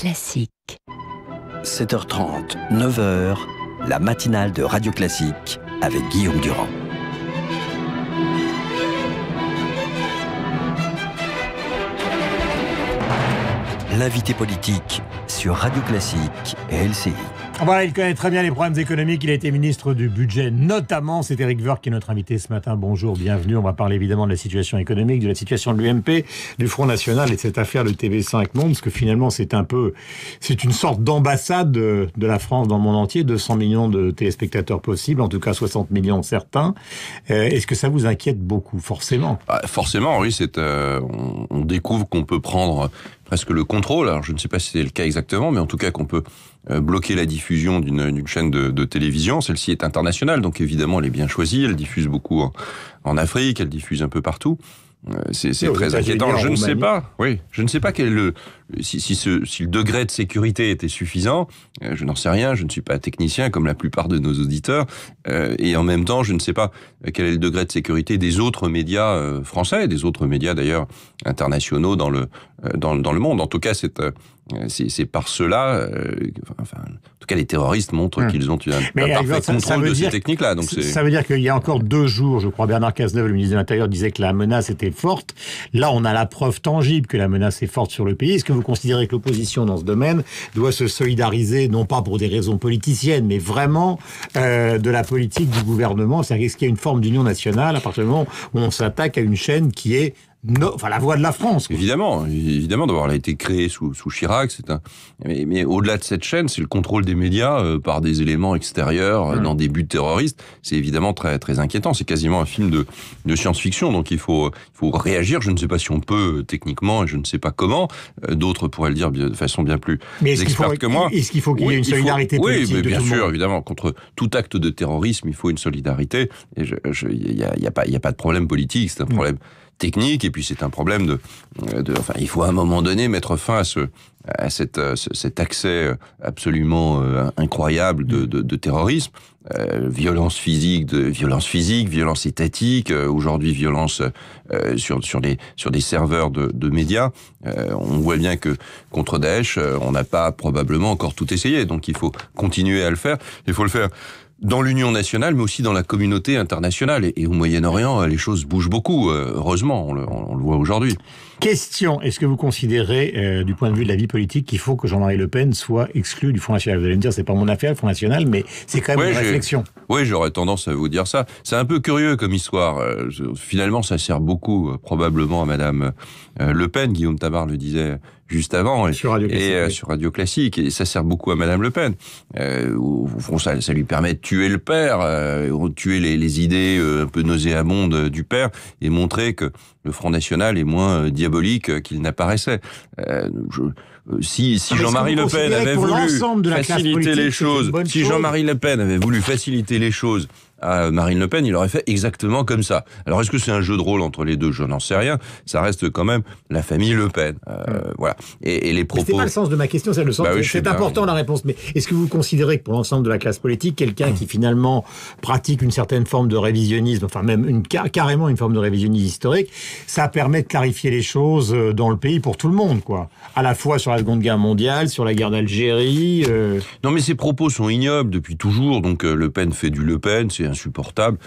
Classique. 7h30, 9h, la matinale de Radio Classique avec Guillaume Durand. L'invité politique sur Radio Classique et LCI. Voilà, il connaît très bien les problèmes économiques. Il a été ministre du budget, notamment. C'est Éric Woerth qui est notre invité ce matin. Bonjour, bienvenue. On va parler évidemment de la situation économique, de la situation de l'UMP, du Front National et de cette affaire de TV5 Monde, parce que finalement, c'est une sorte d'ambassade de la France dans le monde entier. 200 millions de téléspectateurs possibles, en tout cas 60 millions certains. Est-ce que ça vous inquiète beaucoup, forcément? Forcément, oui. On découvre qu'on peut prendre presque le contrôle. Alors, je ne sais pas si c'est le cas exactement, mais en tout cas qu'on peut bloquer la diffusion d'une chaîne de télévision. Celle-ci est internationale, donc évidemment elle est bien choisie, elle diffuse beaucoup en Afrique, elle diffuse un peu partout. C'est très inquiétant. Je ne sais pas. Oui, je ne sais pas si le degré de sécurité était suffisant. Je n'en sais rien. Je ne suis pas technicien comme la plupart de nos auditeurs. Et en même temps, je ne sais pas quel est le degré de sécurité des autres médias français, des autres médias d'ailleurs internationaux dans le monde. En tout cas, c'est par cela. En tout cas, les terroristes montrent qu'ils ont un parfait contrôle de ces techniques-là. Donc ça veut dire qu'il y a encore 2 jours, je crois, Bernard Cazeneuve, le ministre de l'Intérieur, disait que la menace était forte. Là, on a la preuve tangible que la menace est forte sur le pays. Est-ce que vous considérez que l'opposition dans ce domaine doit se solidariser, non pas pour des raisons politiciennes, mais vraiment de la politique du gouvernement? C'est-à-dire, est-ce qu'il y a une forme d'union nationale à partir du moment où on s'attaque à une chaîne qui est la voix de la France, quoi. Évidemment, d'abord, elle a été créée sous Chirac. Mais au-delà de cette chaîne, c'est le contrôle des médias par des éléments extérieurs dans des buts terroristes. C'est évidemment très très inquiétant. C'est quasiment un film de science-fiction. Donc il faut réagir. Je ne sais pas si on peut techniquement, et je ne sais pas comment. D'autres pourraient le dire de façon bien plus experte que moi. Est-ce qu'il faut qu'il y ait une solidarité politique? Oui, de bien tout le sûr, monde. évidemment. Contre tout acte de terrorisme, il faut une solidarité. Et il y a pas de problème politique. C'est un problème technique, et puis c'est un problème il faut à un moment donné mettre fin à cet accès absolument incroyable de terrorisme, violence physique, violence étatique, aujourd'hui violence sur des serveurs de médias. On voit bien que contre Daesh, on n'a pas probablement encore tout essayé, donc il faut continuer à le faire. Il faut le faire dans l'Union nationale, mais aussi dans la communauté internationale. Et au Moyen-Orient, les choses bougent beaucoup. Heureusement, on le voit aujourd'hui. Question, est-ce que vous considérez, du point de vue de la vie politique, qu'il faut que Jean-Marie Le Pen soit exclu du Front National? Vous allez me dire, c'est pas mon affaire, le Front National, mais c'est quand même une réflexion. Oui, j'aurais tendance à vous dire ça. C'est un peu curieux comme histoire. Finalement, ça sert beaucoup, probablement, à Madame Le Pen. Guillaume Tabar le disait juste avant, sur Radio Classique. Et ça sert beaucoup à Madame Le Pen. Au fond, ça lui permet de tuer le père, tuer les idées un peu nauséabondes du père, et montrer que le Front National est moins diabolique qu'il n'apparaissait. Si Jean-Marie Le Pen avait voulu faciliter les choses, si Jean-Marie Le Pen avait voulu faciliter les choses à Marine Le Pen, il aurait fait exactement comme ça. Alors, est-ce que c'est un jeu de rôle entre les deux? Je n'en sais rien. Ça reste quand même la famille Le Pen. Voilà. Et les propos... C'est pas le sens de ma question, c'est le sens... c'est important la réponse, mais est-ce que vous considérez que pour l'ensemble de la classe politique, quelqu'un qui finalement pratique une certaine forme de révisionnisme, enfin même carrément une forme de révisionnisme historique, ça permet de clarifier les choses dans le pays pour tout le monde, quoi. À la fois sur la Seconde Guerre mondiale, sur la guerre d'Algérie... Non, mais ces propos sont ignobles depuis toujours, donc Le Pen fait du Le Pen, c'est insupportable.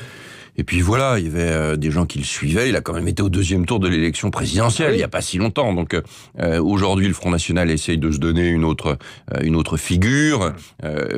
Et puis voilà, il y avait des gens qui le suivaient. Il a quand même été au 2e tour de l'élection présidentielle, il n'y a pas si longtemps. Donc aujourd'hui, le Front National essaye de se donner une autre figure.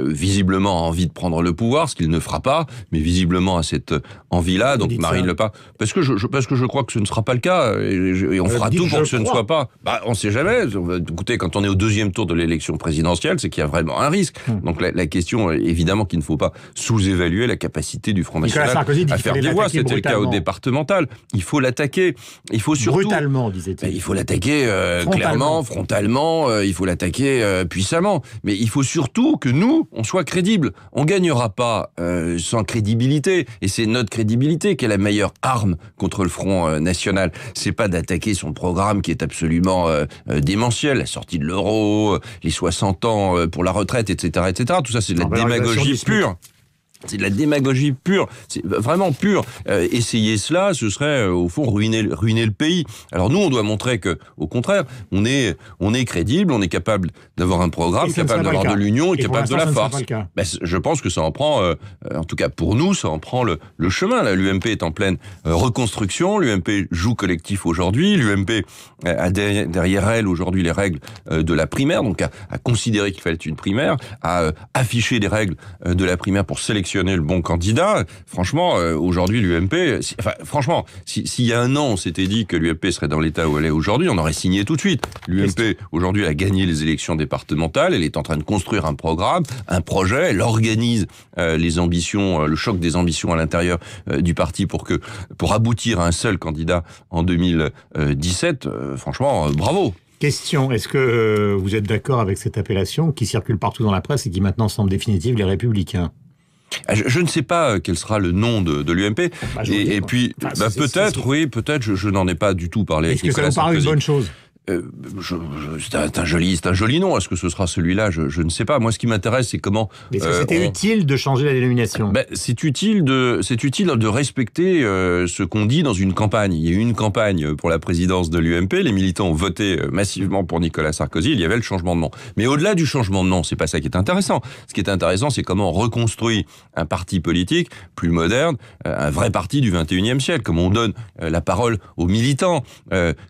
Visiblement a envie de prendre le pouvoir, ce qu'il ne fera pas, mais visiblement a cette envie-là. Donc Marine Le Pen, parce que je crois que ce ne sera pas le cas, et on fera tout pour que ce ne soit pas. On ne sait jamais. Écoutez, quand on est au 2e tour de l'élection présidentielle, c'est qu'il y a vraiment un risque. Donc la question, évidemment, qu'il ne faut pas sous-évaluer la capacité du Front National à faire des voix. C'était le cas au départemental. Il faut l'attaquer. Il faut surtout... Brutalement, disait-il. Il faut l'attaquer clairement, frontalement. Il faut l'attaquer puissamment. Mais il faut surtout que nous, on soit crédibles. On gagnera pas sans crédibilité. Et c'est notre crédibilité qui est la meilleure arme contre le Front National. C'est pas d'attaquer son programme qui est absolument démentiel. La sortie de l'euro, les 60 ans pour la retraite, etc., etc. Tout ça, c'est de la démagogie pure. C'est de la démagogie pure, c'est vraiment pure. Essayer cela, ce serait au fond ruiner le pays. Alors nous, on doit montrer que, au contraire, on est crédible, on est capable d'avoir un programme, capable d'avoir de l'union et capable de la force. Ben, je pense que ça en prend, en tout cas pour nous, ça en prend le chemin. Là, l'UMP est en pleine reconstruction. L'UMP joue collectif aujourd'hui. L'UMP a derrière elle aujourd'hui les règles de la primaire, donc a considéré qu'il fallait une primaire, a affiché les règles de la primaire pour sélectionner le bon candidat. Franchement, aujourd'hui, l'UMP... franchement, s'il y a un an, on s'était dit que l'UMP serait dans l'état où elle est aujourd'hui, on aurait signé tout de suite. L'UMP, aujourd'hui, elle a gagné les élections départementales, elle est en train de construire un programme, un projet, elle organise les ambitions, le choc des ambitions à l'intérieur du parti pour aboutir à un seul candidat en 2017. Franchement, bravo. Question, est-ce que vous êtes d'accord avec cette appellation qui circule partout dans la presse et qui maintenant semble définitive, les Républicains ? Je ne sais pas quel sera le nom de l'UMP. Et puis, peut-être, oui, peut-être, je n'en ai pas du tout parlé avec Nicolas Sarkozy. Est-ce que ça vous paraît une bonne chose ? C'est un joli nom. Est-ce que ce sera celui-là ? Je ne sais pas. Moi, ce qui m'intéresse, c'est comment. Est-ce que c'était utile de changer la dénomination ? C'est utile de respecter ce qu'on dit dans une campagne. Il y a eu une campagne pour la présidence de l'UMP. Les militants ont voté massivement pour Nicolas Sarkozy. Il y avait le changement de nom. Mais au-delà du changement de nom, c'est pas ça qui est intéressant. Ce qui est intéressant, c'est comment on reconstruit un parti politique plus moderne, un vrai parti du 21e siècle. Comment on donne la parole aux militants,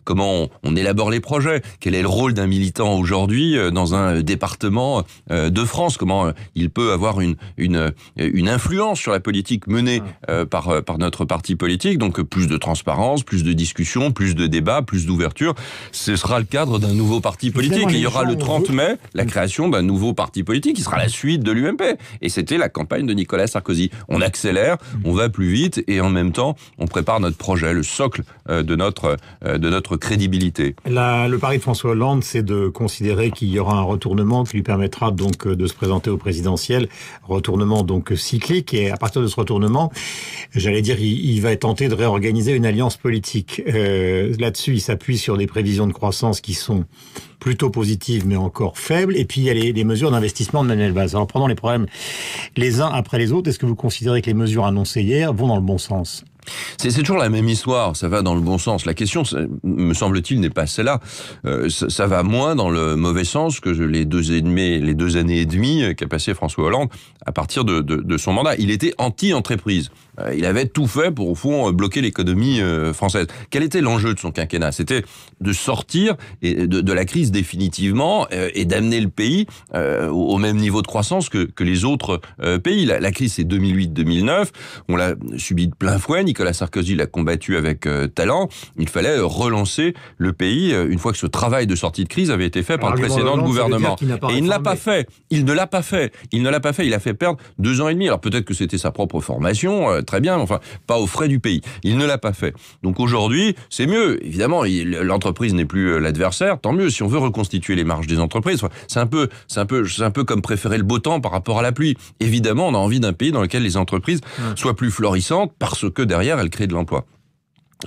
comment on élabore les projets. Quel est le rôle d'un militant aujourd'hui dans un département de France? Comment il peut avoir une influence sur la politique menée par notre parti politique? Donc plus de transparence, plus de discussion, plus de débats, plus d'ouverture. Ce sera le cadre d'un nouveau parti politique. Et il y aura le 30 mai la création d'un nouveau parti politique qui sera la suite de l'UMP. Et c'était la campagne de Nicolas Sarkozy. On accélère, on va plus vite et en même temps, on prépare notre projet, le socle de notre crédibilité. Le pari de François Hollande, c'est de considérer qu'il y aura un retournement qui lui permettra donc de se présenter au présidentiel, retournement donc cyclique, et à partir de ce retournement, j'allais dire, il va être tenté de réorganiser une alliance politique. Là-dessus, il s'appuie sur des prévisions de croissance qui sont plutôt positives, mais encore faibles, et puis il y a les mesures d'investissement de Manuel Valls. Alors prenons les problèmes les uns après les autres. Est-ce que vous considérez que les mesures annoncées hier vont dans le bon sens ? C'est toujours la même histoire, ça va dans le bon sens. La question, me semble-t-il, n'est pas celle-là. Ça va moins dans le mauvais sens que les 2 années et demie qu'a passé François Hollande à partir de son mandat. Il était anti-entreprise. Il avait tout fait pour, au fond, bloquer l'économie française. Quel était l'enjeu de son quinquennat? C'était de sortir de la crise définitivement et d'amener le pays au même niveau de croissance que les autres pays. La crise, c'est 2008-2009. On l'a subi de plein fouet. Nicolas Sarkozy l'a combattu avec talent. Il fallait relancer le pays une fois que ce travail de sortie de crise avait été fait par le précédent gouvernement. Et il ne l'a pas fait. Il ne l'a pas fait. Il a fait perdre 2 ans et demi. Alors peut-être que c'était sa propre formation, très bien, mais enfin, pas aux frais du pays. Il ne l'a pas fait. Donc aujourd'hui, c'est mieux. Évidemment, l'entreprise n'est plus l'adversaire. Tant mieux. Si on veut reconstituer les marges des entreprises, c'est un peu comme préférer le beau temps par rapport à la pluie. Évidemment, on a envie d'un pays dans lequel les entreprises soient plus florissantes parce que derrière, elles créent de l'emploi.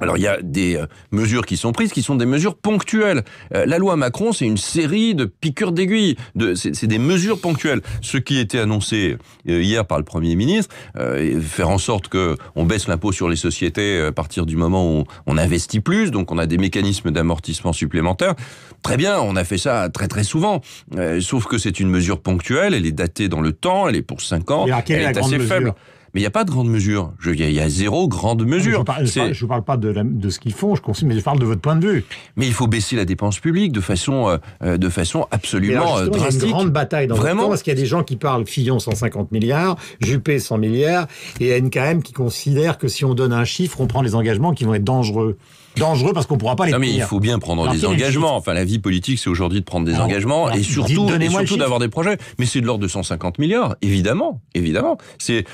Alors il y a des mesures qui sont prises, qui sont des mesures ponctuelles. La loi Macron, c'est une série de piqûres d'aiguille. C'est des mesures ponctuelles. Ce qui était annoncé hier par le Premier ministre, faire en sorte que on baisse l'impôt sur les sociétés à partir du moment où on investit plus, donc on a des mécanismes d'amortissement supplémentaires. Très bien, on a fait ça très très souvent. Sauf que c'est une mesure ponctuelle, elle est datée dans le temps, elle est pour 5 ans, elle est assez faible. Mais il n'y a pas de grande mesure. Il y a 0 grande mesure. Je parle pas de ce qu'ils font, mais je parle de votre point de vue. Mais il faut baisser la dépense publique de façon absolument drastique. Il y a une grande bataille dans le camp, parce qu'il y a des gens qui parlent Fillon 150 milliards, Juppé 100 milliards, et NKM qui considère que si on donne un chiffre, on prend des engagements qui vont être dangereux. Dangereux parce qu'on ne pourra pas les tenir. Non mais il faut bien prendre des engagements. Enfin, la vie politique, c'est aujourd'hui de prendre des engagements et surtout d'avoir des projets. Mais c'est de l'ordre de 150 milliards, évidemment. C'est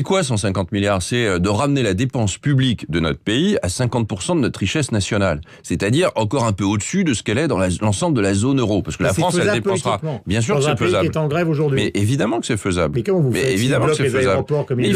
quoi 150 milliards? C'est de ramener la dépense publique de notre pays à 50% de notre richesse nationale. C'est-à-dire encore un peu au-dessus de ce qu'elle est dans l'ensemble de la zone euro. Parce que la France, elle dépensera. Bien sûr que c'est faisable. Qui est en grève aujourd'hui. Mais évidemment que c'est faisable. Mais comment vous faites? Évidemment que c'est faisable. Il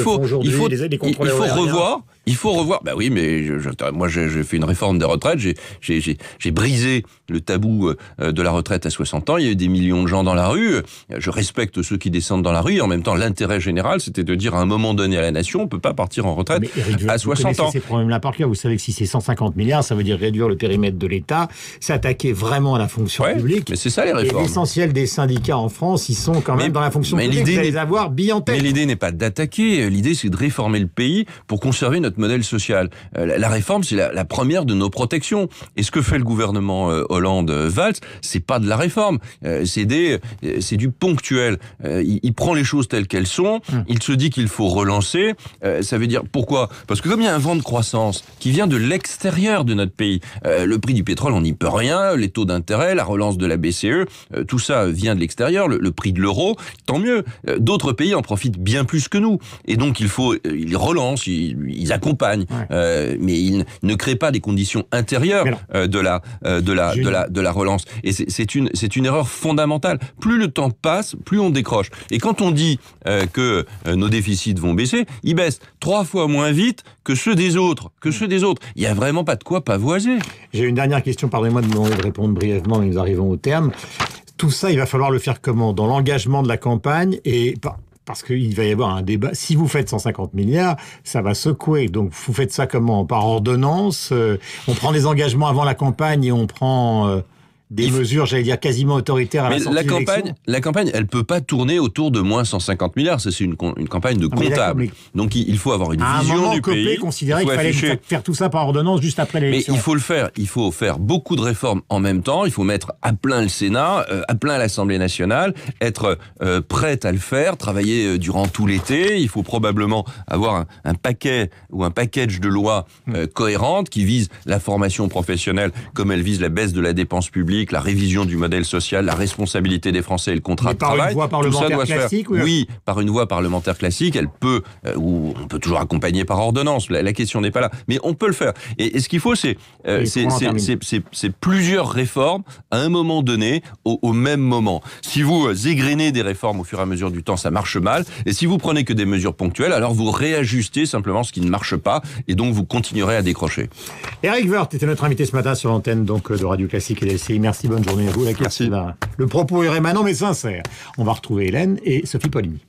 faut revoir. Bah oui, mais moi j'ai fait fait une réforme des retraites, j'ai brisé le tabou de la retraite à 60 ans. Il y a eu des millions de gens dans la rue. Je respecte ceux qui descendent dans la rue. Et en même temps, l'intérêt général, c'était de dire à un moment donné à la nation, on peut pas partir en retraite à 60 ans. Vous ces problèmes-là par cœur. Vous savez que si c'est 150 milliards, ça veut dire réduire le périmètre de l'État, s'attaquer vraiment à la fonction publique. Mais c'est ça les réformes. Et l'essentiel des syndicats en France, ils sont quand même dans la fonction publique. Vous allez les avoir billes en tête. Mais l'idée n'est pas d'attaquer. L'idée, c'est de réformer le pays pour conserver notre modèle social. La réforme, c'est la première de nos protections. Et ce que fait le gouvernement Hollande-Valls, c'est pas de la réforme. C'est du ponctuel. Il prend les choses telles qu'elles sont. Il se dit qu'il faut relancer. Ça veut dire pourquoi ? Parce que comme il y a un vent de croissance qui vient de l'extérieur de notre pays, le prix du pétrole, on n'y peut rien. Les taux d'intérêt, la relance de la BCE, tout ça vient de l'extérieur. Le prix de l'euro, tant mieux. D'autres pays en profitent bien plus que nous. Et donc ils relancent, ils accompagnent, mais ils ne créent pas des conditions intérieures de la relance. Et c'est une erreur fondamentale. Plus le temps passe, plus on décroche. Et quand on dit que nos déficits vont baisser, ils baissent 3 fois moins vite que ceux des autres. Il n'y a vraiment pas de quoi pavoiser. J'ai une dernière question, pardonnez-moi de me demander de répondre brièvement, mais nous arrivons au terme. Tout ça, il va falloir le faire comment ? Dans l'engagement de la campagne et... Parce qu'il va y avoir un débat. Si vous faites 150 milliards, ça va secouer. Donc, vous faites ça comment ? Par ordonnance ? On prend des engagements avant la campagne et on prend des mesures, j'allais dire, quasiment autoritaires à la sortie de l'élection. La campagne, elle peut pas tourner autour de moins 150 milliards. Ça, c'est une campagne de comptable. Donc, il faut avoir une vision du pays. Considérait qu'il fallait faire tout ça par ordonnance juste après l'élection. Mais il faut le faire. Il faut faire beaucoup de réformes en même temps. Il faut mettre à plein le Sénat, à plein l'Assemblée nationale, être prête à le faire, travailler durant tout l'été. Il faut probablement avoir un paquet ou un package de lois cohérentes qui visent la formation professionnelle comme elle vise la baisse de la dépense publique, la révision du modèle social, la responsabilité des Français et le contrat de travail. Par une voie parlementaire classique, oui, par une voie parlementaire classique, elle peut, ou on peut toujours accompagner par ordonnance. La question n'est pas là, mais on peut le faire. Et ce qu'il faut, c'est plusieurs réformes à un moment donné, au même moment. Si vous égrenez des réformes au fur et à mesure du temps, ça marche mal. Et si vous prenez que des mesures ponctuelles, alors vous réajustez simplement ce qui ne marche pas, et donc vous continuerez à décrocher. Éric Woerth était notre invité ce matin sur l'antenne donc de Radio Classique et LCI. Merci, bonne journée à vous. Merci. Le propos est rémanent mais sincère. On va retrouver Hélène et Sophie Poligny.